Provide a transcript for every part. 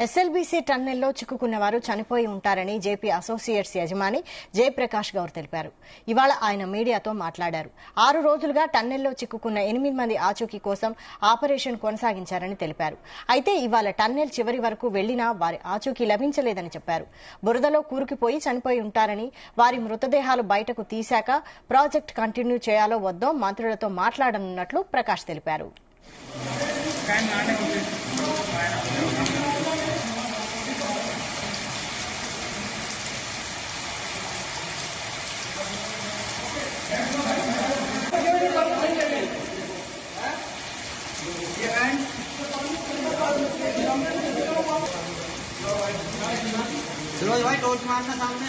SLBC టన్నెల్లో చిక్కుకున్న వారు చనిపోయి ఉంటారని జేపీ అసోసియేట్స్ యజమాని జయప్రకాష్ గౌర్ తెలిపారు. ఇవాళ ఆయన మీడియాతో మాట్లాడారు. 6 రోజులుగా టన్నెల్లో చిక్కుకున్న 8 మంది ఆచూకీ కోసం ఆపరేషన్ కొనసాగించారని తెలిపారు. అయితే ఇవాళ టన్నెల్ చివరి వరకు వెళ్లినా వారి ఆచూకీ లభించలేదని చెప్పారు. బురదలో కూరుకుపోయి చనిపోయి ఉంటారని, వారి మృతదేహాలు బయటకు తీశాక ప్రాజెక్టు కంటిన్యూ చేయాలో వద్దో మంత్రులతో మాట్లాడనున్నట్లు ప్రకాష్ తెలిపారు. फिरोज भाई टॉर्च मारना सामने।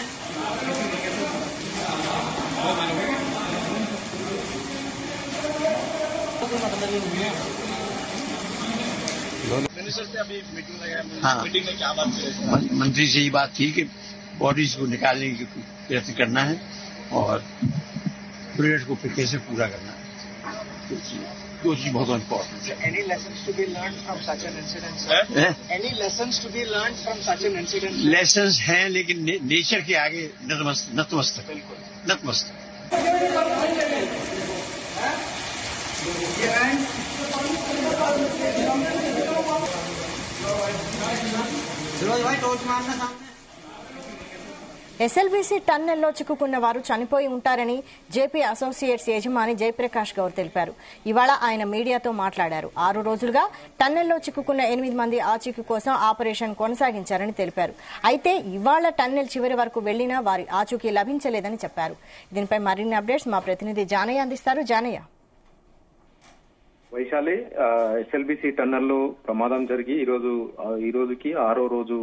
मिनिस्टर से अभी मीटिंग लगाया, हाँ। मीटिंग में क्या बात की? मंत्री से ये बात थी कि बॉडीज को निकालने की प्रयत्न करना है और प्रोजेक्ट को फिर कैसे पूरा करना है, तो चीज बहुत इम्पोर्टेंट है। Any lessons to be learned from such an incident, sir? Any lessons to be learned from such an incident? Lessons हैं लेकिन नेचर के आगे नतमस्तक। फिरोज भाई टॉर्च मारना सामने। ఎస్ఎల్బీసీ టన్నెల్లో చిక్కుకున్న వారు చనిపోయి ఉంటారని జేపీ అసోసియేట్స్ యజమాని జయప్రకాష్ గౌర్ తెలిపారు. ఇవాళ ఆయన మీడియాతో మాట్లాడారు. 6 రోజులుగా టన్నెల్లో చిక్కుకున్న 8 మంది ఆచూకీ కోసం ఆపరేషన్ కొనసాగించారని తెలిపారు. అయితే ఇవాళ టన్నెల్ చివరి వరకు వెళ్లినా వారి ఆచూకీ లభించలేదని చెప్పారు. దీనిపై మరిన్ని అప్డేట్స్ మా ప్రతినిధి జానయ్య అందిస్తారు. జానయ్య. వైశాలి, ఎస్ఎల్బీసీ టన్నెల్లో ప్రమాదం జరిగి ఈ రోజుకి 6వ రోజు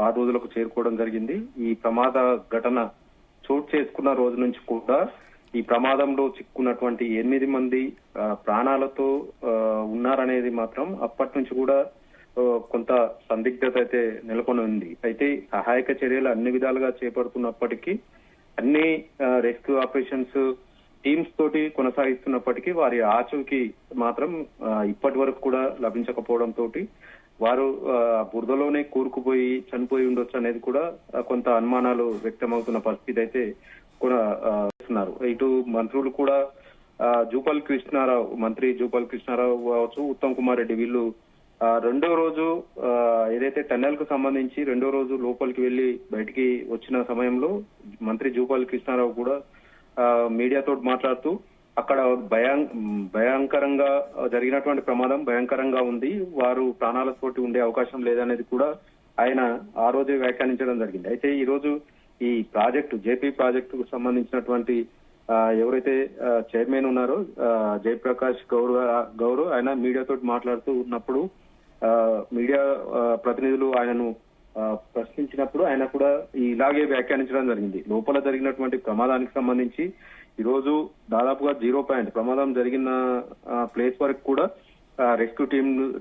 6 రోజులకు చేరుకోవడం జరిగింది. ఈ ప్రమాద ఘటన చోటు చేసుకున్న రోజు నుంచి కూడా ఈ ప్రమాదంలో చిక్కున్నటువంటి 8 మంది ప్రాణాలతో ఉన్నారనేది మాత్రం అప్పటి నుంచి కూడా కొంత సందిగ్ధత అయితే నెలకొని ఉంది. అయితే సహాయక చర్యలు అన్ని విధాలుగా చేపడుతున్నప్పటికీ అన్ని రెస్క్యూ ఆపరేషన్స్ టీమ్స్ తోటి కొనసాగిస్తున్నప్పటికీ వారి ఆచూకీ మాత్రం ఇప్పటి వరకు కూడా లభించకపోవడం తోటి వారు బురదలోనే కూరుకుపోయి చనిపోయి ఉండొచ్చు అనేది కూడా కొంత అనుమానాలు వ్యక్తమవుతున్న పరిస్థితి అయితే కూడా చేస్తున్నారు. ఇటు మంత్రులు కూడా మంత్రి జూపల్ కృష్ణారావు కావచ్చు, ఉత్తమ్ కుమార్ రెడ్డి వీళ్ళు 2వ రోజు ఏదైతే టన్నెల్ కు సంబంధించి 2వ రోజు లోపలికి వెళ్లి బయటికి వచ్చిన సమయంలో మంత్రి జూపల్ కృష్ణారావు కూడా మీడియాతో మాట్లాడుతూ అక్కడ భయంకరంగా జరిగినటువంటి ప్రమాదం భయంకరంగా ఉంది, వారు ప్రాణాలతోటి ఉండే అవకాశం లేదనేది కూడా ఆయన ఆ రోజే వ్యాఖ్యానించడం జరిగింది. అయితే ఈ రోజు ఈ జేపీ ప్రాజెక్టుకు సంబంధించినటువంటి ఎవరైతే చైర్మన్ ఉన్నారో జయప్రకాష్ గౌర్ ఆయన మీడియాతో మాట్లాడుతూ ఉన్నప్పుడు మీడియా ప్రతినిధులు ఆయనను ప్రశ్నించినప్పుడు ఆయన కూడా ఇలాగే వ్యాఖ్యానించడం జరిగింది. లోపల జరిగినటువంటి ప్రమాదానికి సంబంధించి ఈ రోజు దాదాపుగా 0 పాయింట్ ప్రమాదం జరిగిన ప్లేస్ వరకు కూడా రెస్క్యూ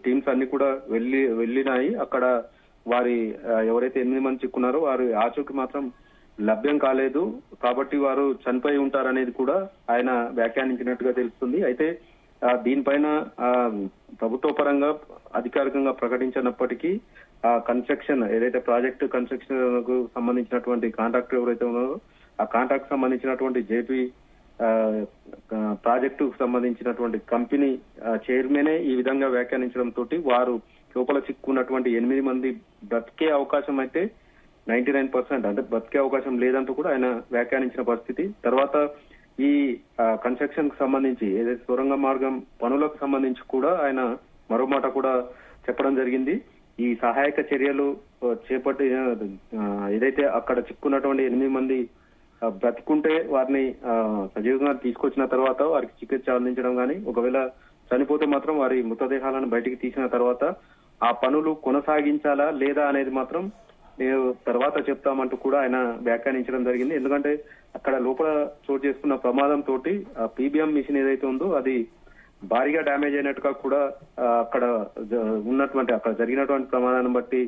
టీమ్స్ అన్ని కూడా వెళ్ళినాయి. అక్కడ వారి ఎవరైతే 8 మంది చిక్కున్నారో వారి ఆచూకీ మాత్రం లభ్యం కాలేదు, కాబట్టి వారు చనిపోయి ఉంటారనేది కూడా ఆయన వ్యాఖ్యానించినట్టుగా తెలుస్తుంది. అయితే దీనిపైన ప్రభుత్వ పరంగా అధికారికంగా ప్రకటించినప్పటికీ కన్స్ట్రక్షన్ ఏదైతే ప్రాజెక్టు కన్స్ట్రక్షన్ కు సంబంధించినటువంటి కాంట్రాక్టర్ ఎవరైతే ఉన్నారో ఆ కాంట్రాక్ట్ సంబంధించినటువంటి జేపీ ప్రాజెక్టుకు సంబంధించినటువంటి కంపెనీ చైర్మనే ఈ విధంగా వ్యాఖ్యానించడం తోటి వారు లోపల చిక్కున్నటువంటి 8 మంది బ్రతికే అవకాశం అయితే 99% అంటే బ్రతికే అవకాశం లేదంటూ కూడా ఆయన వ్యాఖ్యానించిన పరిస్థితి. తర్వాత ఈ కన్స్ట్రక్షన్ కు సంబంధించి ఏదైతే సొరంగ మార్గం పనులకు సంబంధించి కూడా ఆయన మరో మాట కూడా చెప్పడం జరిగింది. ఈ సహాయక చర్యలు చేపట్టి ఏదైతే అక్కడ చిక్కున్నటువంటి 8 మంది బ్రతికుంటే వారిని సజీవంగా తీసుకొచ్చిన తర్వాత వారికి చికిత్స అందించడం కానీ, ఒకవేళ చనిపోతే మాత్రం వారి మృతదేహాలను బయటికి తీసిన తర్వాత ఆ పనులు కొనసాగించాలా లేదా అనేది మాత్రం నేను తర్వాత చెప్తామంటూ కూడా ఆయన వ్యాఖ్యానించడం జరిగింది. ఎందుకంటే అక్కడ లోపల చోటు చేసుకున్న ప్రమాదం తోటి పీబీఎం మిషన్ ఏదైతే ఉందో అది భారీగా డ్యామేజ్ అయినట్టుగా కూడా అక్కడ జరిగినటువంటి ప్రమాదాన్ని బట్టి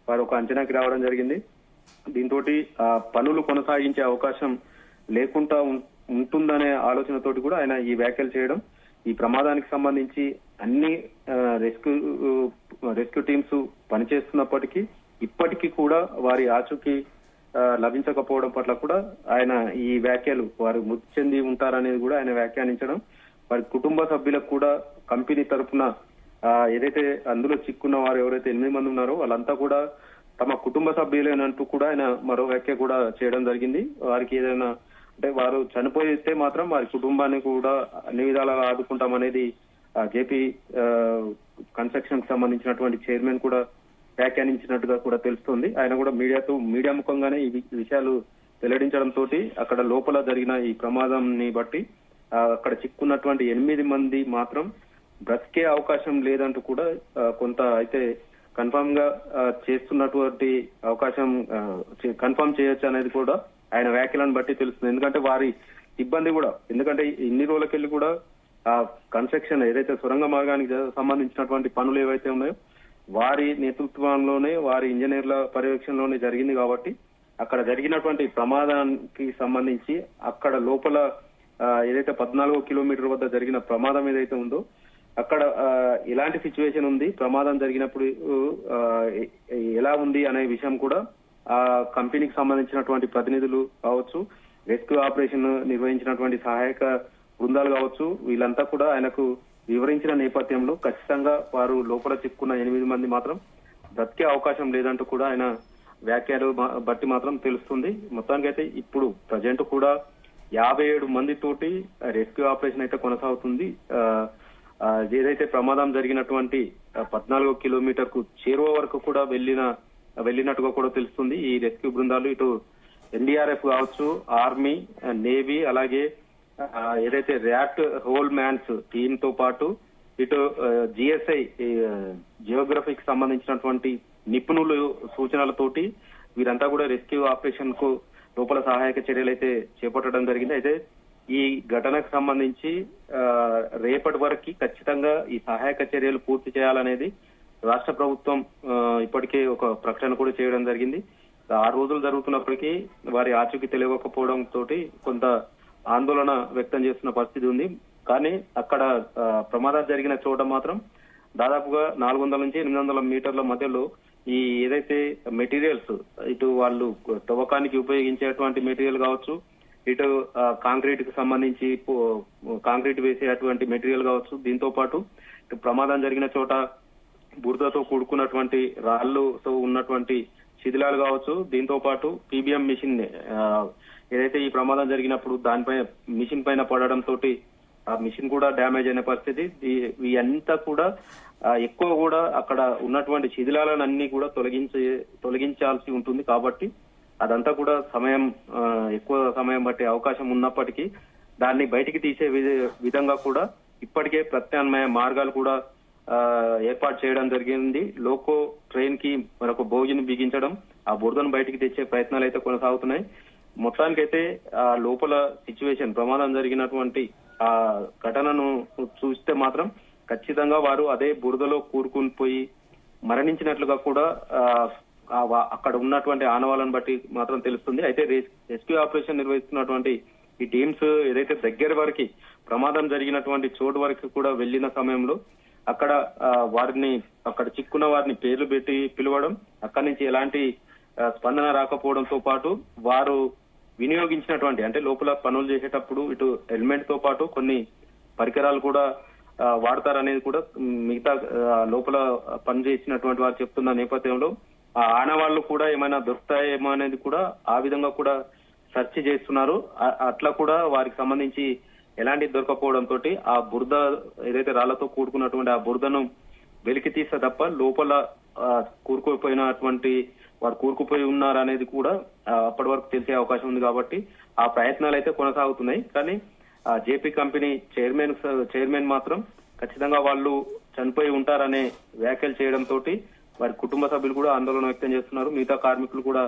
వారు ఒక అంచనాకి రావడం జరిగింది. దీంతో పనులు కొనసాగించే అవకాశం లేకుండా ఉంటుందనే ఆలోచనతోటి కూడా ఆయన ఈ వ్యాఖ్యలు చేయడం, ఈ ప్రమాదానికి సంబంధించి అన్ని రెస్క్యూ టీమ్స్ పనిచేస్తున్నప్పటికీ ఇప్పటికీ కూడా వారి ఆచూకీ లభించకపోవడం పట్ల కూడా ఆయన ఈ వ్యాఖ్యలు వారు మృతి చెంది ఉంటారనేది కూడా ఆయన వ్యాఖ్యానించడం, వారి కుటుంబ సభ్యులకు కూడా కంపెనీ తరఫున ఏదైతే అందులో చిక్కున్న వారు ఎవరైతే 8 మంది ఉన్నారో వాళ్ళంతా కూడా తమ కుటుంబ సభ్యులేనంటూ కూడా ఆయన మరో వ్యాఖ్య కూడా చేయడం జరిగింది. వారికి ఏదైనా అంటే వారు చనిపోయితే మాత్రం వారి కుటుంబాన్ని కూడా అన్ని విధాలుగా ఆదుకుంటామనేది జేపీ కన్స్ట్రక్షన్ కి సంబంధించినటువంటి చైర్మన్ కూడా వ్యాఖ్యానించినట్టుగా కూడా తెలుస్తోంది. ఆయన కూడా మీడియా ముఖంగానే ఈ విషయాలు వెల్లడించడంతో అక్కడ లోపల జరిగిన ఈ ప్రమాదాన్ని బట్టి అక్కడ చిక్కున్నటువంటి 8 మంది మాత్రం బ్రతికే అవకాశం లేదంటూ కూడా కొంత అయితే కన్ఫర్మ్ గా చేస్తున్నటువంటి అవకాశం కన్ఫర్మ్ చేయొచ్చు అనేది కూడా ఆయన వ్యాఖ్యలను బట్టి తెలుస్తుంది. ఎందుకంటే వారి సిబ్బంది కూడా, ఎందుకంటే ఇన్ని రోజులకెళ్ళి కూడా ఆ కన్స్ట్రక్షన్ ఏదైతే సొరంగ మార్గానికి సంబంధించినటువంటి పనులు ఏవైతే ఉన్నాయో వారి నేతృత్వంలోనే వారి ఇంజనీర్ల పర్యవేక్షణలోనే జరిగింది కాబట్టి అక్కడ జరిగినటువంటి ప్రమాదానికి సంబంధించి అక్కడ లోపల ఏదైతే 14 కిలోమీటర్ వద్ద జరిగిన ప్రమాదం ఏదైతే ఉందో అక్కడ ఎలాంటి సిచ్యువేషన్ ఉంది, ప్రమాదం జరిగినప్పుడు ఎలా ఉంది అనే విషయం కూడా ఆ కంపెనీకి సంబంధించినటువంటి ప్రతినిధులు కావచ్చు, రెస్క్యూ ఆపరేషన్ నిర్వహించినటువంటి సహాయక బృందాలు కావచ్చు, వీళ్ళంతా కూడా ఆయనకు వివరించిన నేపథ్యంలో ఖచ్చితంగా వారు లోపల చిక్కున్న 8 మంది మాత్రం బ్రతికే అవకాశం లేదంటూ కూడా ఆయన వ్యాఖ్యలు బట్టి మాత్రం తెలుస్తుంది. మొత్తానికైతే ఇప్పుడు ప్రజెంట్ కూడా 57 మందితోటి రెస్క్యూ ఆపరేషన్ అయితే కొనసాగుతుంది. ఏదైతే ప్రమాదం జరిగినటువంటి 14 కిలోమీటర్ కు చేరువ వరకు కూడా వెళ్ళినట్టుగా కూడా తెలుస్తుంది. ఈ రెస్క్యూ బృందాలు ఇటు ఎన్డీఆర్ఎఫ్ కావచ్చు, ఆర్మీ, నేవీ, అలాగే ఏదైతే ర్యాట్ హోల్ మ్యాన్స్ టీమ్ తో పాటు ఇటు జిఎస్ఐ జియోగ్రఫీకి సంబంధించినటువంటి నిపుణులు సూచనలతోటి వీరంతా కూడా రెస్క్యూ ఆపరేషన్ కు లోపల సహాయక చర్యలు అయితే చేపట్టడం జరిగింది. అయితే ఈ ఘటనకు సంబంధించి రేపటి వరకు ఖచ్చితంగా ఈ సహాయక చర్యలు పూర్తి చేయాలనేది రాష్ట్ర ప్రభుత్వం ఇప్పటికే ఒక ప్రకటన కూడా చేయడం జరిగింది. 6 రోజులు జరుగుతున్నప్పటికీ వారి ఆచూకీ తెలియకపోవడం తోటి కొంత ఆందోళన వ్యక్తం చేస్తున్న పరిస్థితి ఉంది. కానీ అక్కడ ప్రమాదం జరిగిన చోట మాత్రం దాదాపుగా 400 నుంచి 800 మీటర్ల మధ్యలో ఈ ఏదైతే మెటీరియల్స్ ఇటు వాళ్ళు తవ్వకానికి ఉపయోగించేటువంటి మెటీరియల్ కావచ్చు, ఇటు కాంక్రీట్ కి సంబంధించి కాంక్రీట్ వేసేటువంటి మెటీరియల్ కావచ్చు, దీంతో పాటు ఇటు ప్రమాదం జరిగిన చోట బురదతో కూడుకున్నటువంటి రాళ్లుతో ఉన్నటువంటి శిథిలాలు కావచ్చు, దీంతో పాటు పీబీఎం మిషన్ ఏదైతే ఈ ప్రమాదం జరిగినప్పుడు దానిపైన మిషన్ పైన పడడం తోటి ఆ మిషన్ కూడా డ్యామేజ్ అయిన పరిస్థితి. ఇవంతా కూడా ఎక్కువ కూడా అక్కడ ఉన్నటువంటి శిథిలాలను అన్ని కూడా తొలగించాల్సి ఉంటుంది. కాబట్టి అదంతా కూడా ఎక్కువ సమయం బట్టే అవకాశం ఉన్నప్పటికీ దాన్ని బయటికి తీసే విధంగా కూడా ఇప్పటికే ప్రత్యామ్నాయ మార్గాలు కూడా ఏర్పాటు చేయడం జరిగింది. లోకో ట్రైన్ కి మరొక బోగిని బిగించడం, ఆ బురదను బయటికి తెచ్చే ప్రయత్నాలు అయితే కొనసాగుతున్నాయి. మొత్తానికైతే ఆ లోపల సిచ్యువేషన్ ప్రమాదం జరిగినటువంటి ఆ ఘటనను చూస్తే మాత్రం ఖచ్చితంగా వారు అదే బురదలో కూరుకుని పోయి మరణించినట్లుగా కూడా అక్కడ ఉన్నటువంటి ఆనవాళ్ళను బట్టి మాత్రం తెలుస్తుంది. అయితే రెస్క్యూ ఆపరేషన్ నిర్వహిస్తున్నటువంటి ఈ టీమ్స్ ఏదైతే దగ్గర వరకు ప్రమాదం జరిగినటువంటి చోటు వరకు కూడా వెళ్లిన సమయంలో అక్కడ అక్కడ చిక్కున్న వారిని పేర్లు పెట్టి పిలవడం, అక్కడి నుంచి ఎలాంటి స్పందన రాకపోవడంతో పాటు వారు వినియోగించినటువంటి అంటే లోపల పనులు చేసేటప్పుడు ఇటు హెల్మెట్ తో పాటు కొన్ని పరికరాలు కూడా వాడతారనేది కూడా మిగతా లోపల పనిచేసినటువంటి వారు చెప్తున్న నేపథ్యంలో ఆ ఆనవాళ్లు కూడా ఏమైనా దొరుకుతాయేమో అనేది కూడా ఆ విధంగా కూడా సెర్చ్ చేస్తున్నారు. అట్లా కూడా వారికి సంబంధించి ఎలాంటి దొరకపోవడంతో ఆ బురద ఏదైతే రాళ్లతో కూడుకున్నటువంటి ఆ బురదను వెలికి తీస్తే తప్ప లోపల కూరుకుపోయినటువంటి వారు కూరుకుపోయి ఉన్నారు అనేది కూడా అప్పటి వరకు తెలిసే అవకాశం ఉంది. కాబట్టి ఆ ప్రయత్నాలు అయితే కొనసాగుతున్నాయి. కానీ జేపీ కంపెనీ చైర్మన్ మాత్రం ఖచ్చితంగా వాళ్ళు చనిపోయి ఉంటారనే వ్యాఖ్యలు చేయడంతో వారి కుటుంబ సభ్యులు కూడా ఆందోళన వ్యక్తం చేస్తున్నారు. మిగతా కార్మికులు కూడా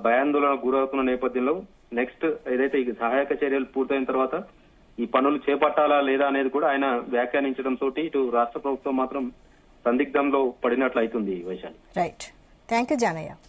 భయాందోళనకు గురవుతున్న నేపథ్యంలో నెక్స్ట్ ఏదైతే ఈ సహాయక చర్యలు పూర్తయిన తర్వాత ఈ పనులు చేపట్టాలా లేదా అనేది కూడా ఆయన వ్యాఖ్యానించడంతో ఇటు రాష్ట్ర ప్రభుత్వం మాత్రం సందిగ్ధంలో పడినట్లయితుంది. Vaishali. Right, thank you Janaiah.